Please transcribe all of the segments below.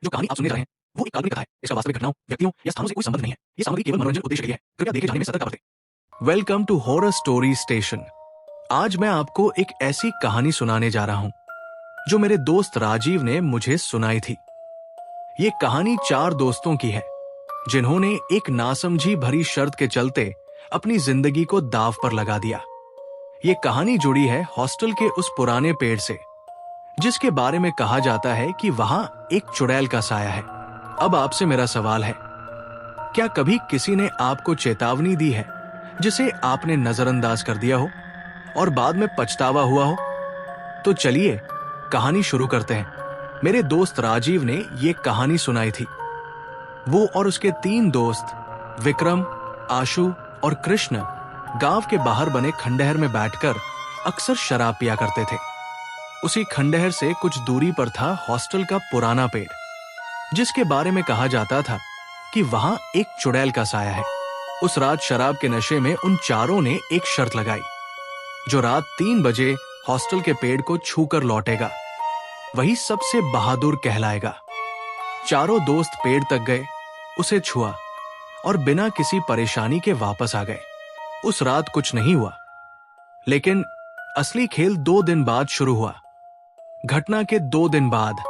जो कहानी आप सुनने जा रहे हैं वो एक काल्पनिक कथा है। इसका वास्तविक घटनाओं, व्यक्तियों या स्थानों से कोई संबंध नहीं है। ये सामग्री केवल मनोरंजन उद्देश्य के लिए है। कृपया देखे जाने में सतर्कता बरतें। Welcome to horror story station. आज मैं आपको एक ऐसी कहानी सुनाने जा रहा हूं जो मेरे दोस्त राजीव ने मुझे सुनाई थी। ये कहानी 4 दोस्तों की है जिन्होंने एक नासमझी भरी शर्त के चलते अपनी जिंदगी को दांव पर लगा दिया। ये कहानी जुड़ी है हॉस्टल के उस पुराने पेड़ से जिसके बारे में कहा जाता है कि वहां एक चुड़ैल का साया है। अब आपसे मेरा सवाल है, क्या कभी किसी ने आपको चेतावनी दी है जिसे आपने नजरअंदाज कर दिया हो और बाद में पछतावा हुआ हो? तो चलिए कहानी शुरू करते हैं। मेरे दोस्त राजीव ने ये कहानी सुनाई थी। वो और उसके 3 दोस्त विक्रम, आशु और कृष्ण गांव के बाहर बने खंडहर में बैठकर अक्सर शराब पिया करते थे। उसी खंडहर से कुछ दूरी पर था हॉस्टल का पुराना पेड़ जिसके बारे में कहा जाता था कि वहां एक चुड़ैल का साया है। उस रात शराब के नशे में उन चारों ने एक शर्त लगाई, जो रात 3 बजे हॉस्टल के पेड़ को छूकर लौटेगा वही सबसे बहादुर कहलाएगा। चारों दोस्त पेड़ तक गए, उसे छुआ और बिना किसी परेशानी के वापस आ गए। उस रात कुछ नहीं हुआ, लेकिन असली खेल 2 दिन बाद शुरू हुआ। घटना के 2 दिन बाद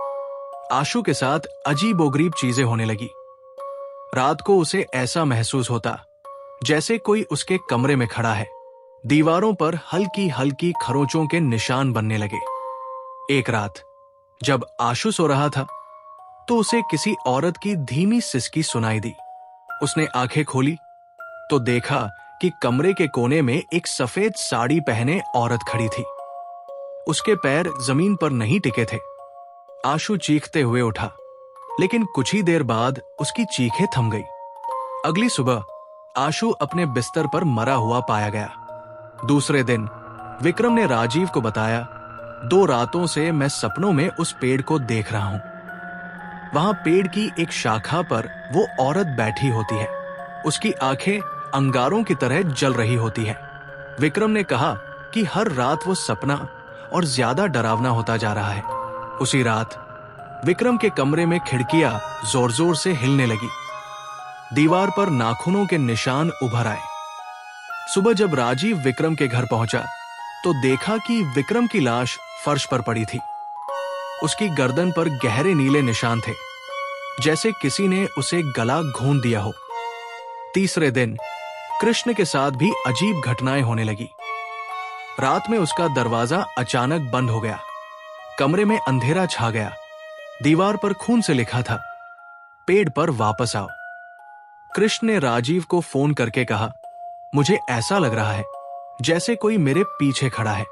आशु के साथ अजीबोगरीब चीजें होने लगी। रात को उसे ऐसा महसूस होता जैसे कोई उसके कमरे में खड़ा है। दीवारों पर हल्की हल्की खरोंचों के निशान बनने लगे। एक रात जब आशु सो रहा था तो उसे किसी औरत की धीमी सिसकी सुनाई दी। उसने आंखें खोली तो देखा कि कमरे के कोने में एक सफेद साड़ी पहने औरत खड़ी थी। उसके पैर जमीन पर नहीं टिके थे। आशु चीखते हुए उठा, लेकिन कुछ ही देर बाद उसकी चीखें थम गई। अगली सुबह आशु अपने बिस्तर पर मरा हुआ पाया गया। दूसरे दिन विक्रम ने राजीव को बताया, 2 रातों से मैं सपनों में उस पेड़ को देख रहा हूं। वहां पेड़ की एक शाखा पर वो औरत बैठी होती है। उसकी आंखें अंगारों की तरह जल रही होती है। विक्रम ने कहा कि हर रात वो सपना और ज्यादा डरावना होता जा रहा है। उसी रात विक्रम के कमरे में खिड़कियां जोर जोर से हिलने लगी। दीवार पर नाखूनों के निशान उभर आए। सुबह जब राजीव विक्रम के घर पहुंचा तो देखा कि विक्रम की लाश फर्श पर पड़ी थी। उसकी गर्दन पर गहरे नीले निशान थे, जैसे किसी ने उसे गला घोंट दिया हो। तीसरे दिन कृष्ण के साथ भी अजीब घटनाएं होने लगी। रात में उसका दरवाजा अचानक बंद हो गया। कमरे में अंधेरा छा गया। दीवार पर खून से लिखा था, पेड़ पर वापस आओ। कृष्ण ने राजीव को फोन करके कहा, मुझे ऐसा लग रहा है जैसे कोई मेरे पीछे खड़ा है।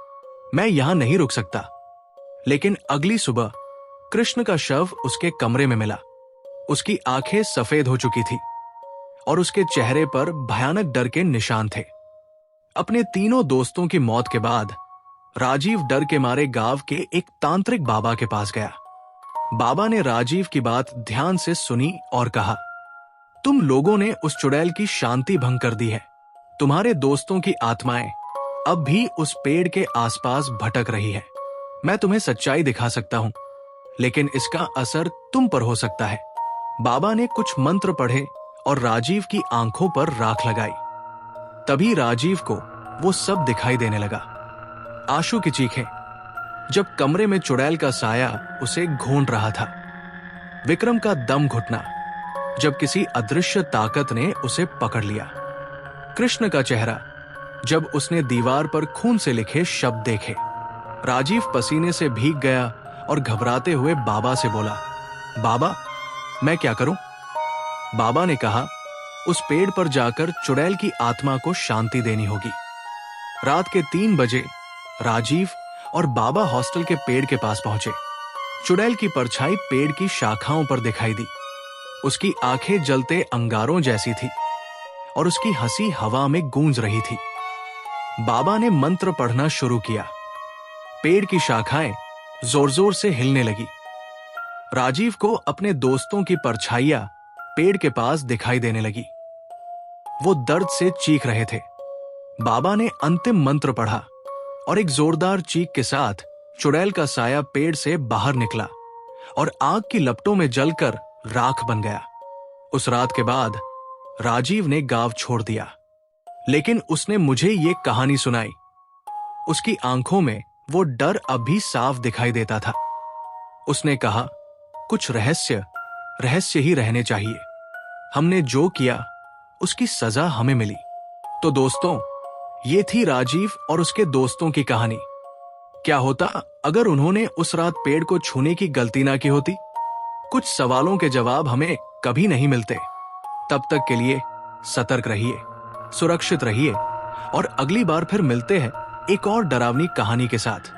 मैं यहां नहीं रुक सकता। लेकिन अगली सुबह कृष्ण का शव उसके कमरे में मिला। उसकी आंखें सफेद हो चुकी थी और उसके चेहरे पर भयानक डर के निशान थे। अपने तीनों दोस्तों की मौत के बाद राजीव डर के मारे गांव के एक तांत्रिक बाबा के पास गया। बाबा ने राजीव की बात ध्यान से सुनी और कहा, तुम लोगों ने उस चुड़ैल की शांति भंग कर दी है। तुम्हारे दोस्तों की आत्माएं अब भी उस पेड़ के आसपास भटक रही है। मैं तुम्हें सच्चाई दिखा सकता हूं, लेकिन इसका असर तुम पर हो सकता है। बाबा ने कुछ मंत्र पढ़े और राजीव की आंखों पर राख लगाई। तभी राजीव को वो सब दिखाई देने लगा। आशु की चीखें, जब कमरे में चुड़ैल का साया उसे घोंट रहा था। विक्रम का दम घुटना, जब किसी अदृश्य ताकत ने उसे पकड़ लिया। कृष्ण का चेहरा, जब उसने दीवार पर खून से लिखे शब्द देखे। राजीव पसीने से भीग गया और घबराते हुए बाबा से बोला, बाबा मैं क्या करूं? बाबा ने कहा, उस पेड़ पर जाकर चुड़ैल की आत्मा को शांति देनी होगी। रात के 3 बजे राजीव और बाबा हॉस्टल के पेड़ के पास पहुंचे। चुड़ैल की परछाई पेड़ की शाखाओं पर दिखाई दी। उसकी आंखें जलते अंगारों जैसी थी और उसकी हंसी हवा में गूंज रही थी। बाबा ने मंत्र पढ़ना शुरू किया। पेड़ की शाखाएं जोर जोर से हिलने लगी। राजीव को अपने दोस्तों की परछाइयां पेड़ के पास दिखाई देने लगी। वो दर्द से चीख रहे थे। बाबा ने अंतिम मंत्र पढ़ा और एक जोरदार चीख के साथ चुड़ैल का साया पेड़ से बाहर निकला और आग की लपटों में जलकर राख बन गया। उस रात के बाद राजीव ने गांव छोड़ दिया, लेकिन उसने मुझे ये कहानी सुनाई। उसकी आंखों में वो डर अब भी साफ दिखाई देता था। उसने कहा, कुछ रहस्य रहस्य ही रहने चाहिए। हमने जो किया उसकी सजा हमें मिली। तो दोस्तों, ये थी राजीव और उसके दोस्तों की कहानी। क्या होता अगर उन्होंने उस रात पेड़ को छूने की गलती ना की होती? कुछ सवालों के जवाब हमें कभी नहीं मिलते। तब तक के लिए सतर्क रहिए, सुरक्षित रहिए और अगली बार फिर मिलते हैं एक और डरावनी कहानी के साथ।